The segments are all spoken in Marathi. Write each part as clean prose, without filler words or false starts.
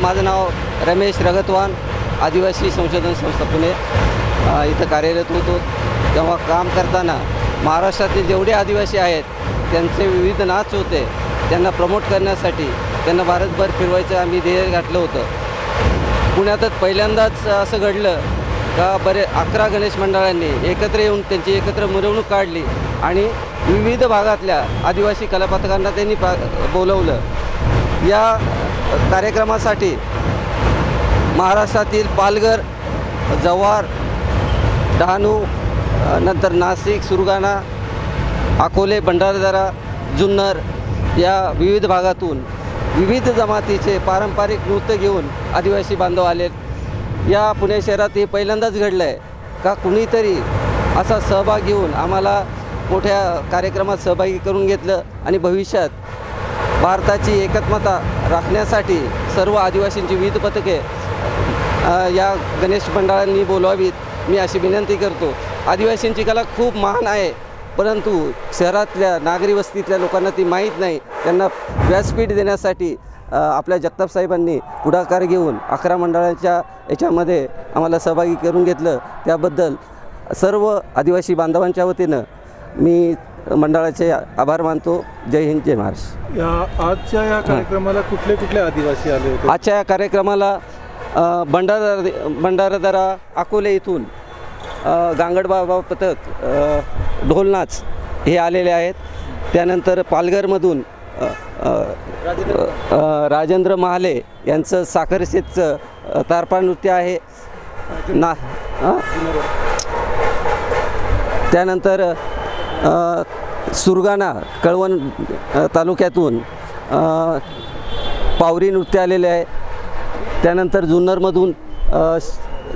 माझं नाव रमेश रगतवान, आदिवासी संशोधन संस्था पुणे इथं कार्यरत होतो। तेव्हा काम करताना महाराष्ट्रातील जेवढे आदिवासी आहेत त्यांचे विविध नाच होते, त्यांना प्रमोट करण्यासाठी त्यांना भारतभर फिरवायचं आम्ही ध्येय घातलं होतं। पुण्यातच पहिल्यांदाच असं घडलं का 11 गणेश मंडळांनी एकत्र येऊन त्यांची एकत्र मिरवणूक काढली आणि विविध भागातल्या आदिवासी कलापथकांना त्यांनी बोलवलं। या कार्यक्रमासाठी महाराष्ट्रातील पालघर, जव्हार, डहाणू, नंतर नाशिक, सुरगाणा, अकोले, भंडारदरा, जुन्नर या विविध भागातून विविध जमातीचे पारंपरिक नृत्य घेऊन आदिवासी बांधव आले। या पुणे शहरात हे पहिल्यांदाच घडलं आहे का कुणीतरी असा सहभाग घेऊन आम्हाला मोठ्या कार्यक्रमात सहभागी करून घेतलं आणि भविष्यात भारताची एकात्मता राखण्यासाठी सर्व आदिवासींची विविध पथके या गणेश मंडळांनी बोलवावीत मी अशी विनंती करतो। आदिवासींची कला खूप महान आहे, परंतु शहरातल्या नागरी वस्तीतल्या लोकांना ती माहीत नाही। त्यांना व्यासपीठ देण्यासाठी आपल्या जगताप साहेबांनी पुढाकार घेऊन 11 मंडळांच्या याच्यामध्ये आम्हाला सहभागी करून घेतलं। त्याबद्दल सर्व आदिवासी बांधवांच्या वतीनं मी मंडळाचे आभार मानतो। जय हिंद, जय महाराष्ट्र। आजच्या या कार्यक्रमाला कुठले कुठले आदिवासी आले होते? आजच्या या कार्यक्रमाला भंडारदरा, अकोले इथून गांगडबाबा पथक, ढोलनाच हे आलेले आहेत। त्यानंतर पालघरमधून राजेंद्र महाले यांचं साखरशेतचं तारपा नृत्य आहे ना। त्यानंतर सुरगाणा कळवण तालुक्यातून पावरी नृत्य आलेले आहे। त्यानंतर जुन्नरमधून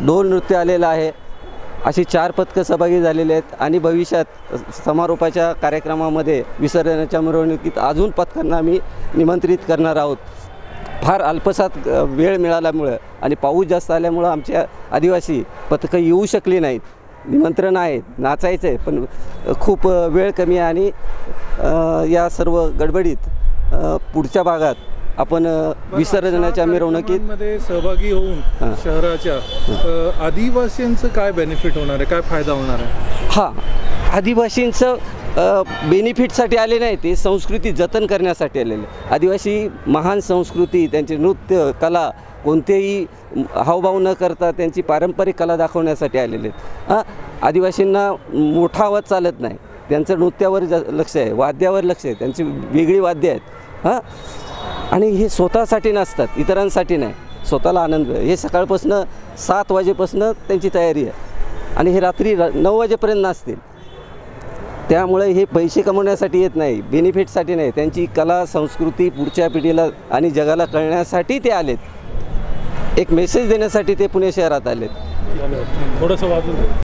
ढोल नृत्य आलेलं आहे। अशी 4 पथकं सहभागी झालेले आहेत आणि भविष्यात समारोपाच्या कार्यक्रमामध्ये विसर्जनाच्या मिरवणुकीत अजून पथकांना आम्ही निमंत्रित करणार आहोत। फार अल्पसात वेळ मिळाल्यामुळं आणि पाऊस जास्त आल्यामुळं आमच्या आदिवासी पथकं येऊ शकली नाहीत। निमंत्रण आहे, नाचायचं आहे, पण खूप वेळ कमी आहे आणि या सर्व गडबडीत पुढच्या भागात आपण विसर्जनाच्या मिरवणुकीत सहभागी होऊन शहराच्या आदिवासींचं काय बेनिफिट होणार आहे, काय फायदा होणार आहे? हां, आदिवासींचं बेनिफिटसाठी आले नाही, ते संस्कृती जतन करण्यासाठी आलेले। आदिवासी महान संस्कृती, त्यांचे नृत्य कला कोणतेही हावभाव न करता त्यांची पारंपरिक कला दाखवण्यासाठी आलेले आहेत। आदिवासींना मोठा आवाज चालत नाही, त्यांचं नृत्यावर लक्ष आहे, वाद्यावर लक्ष आहे, त्यांची वेगळी वाद्य आहेत। आणि हे स्वतःसाठी नसतात, इतरांसाठी नाही, स्वतःला आनंद। हे सकाळपासून 7 वाजेपासून त्यांची तयारी आहे आणि हे रात्री 9 वाजेपर्यंत नाचतील। त्यामुळे हे पैसे कमवण्यासाठी येत नाही, बेनिफिटसाठी नाही, त्यांची कला संस्कृती पुढच्या पिढीला आणि जगाला कळण्यासाठी ते आलेत। एक मेसेज देण्यासाठी ते पुणे शहरात आलेत। थोडंसं वाजून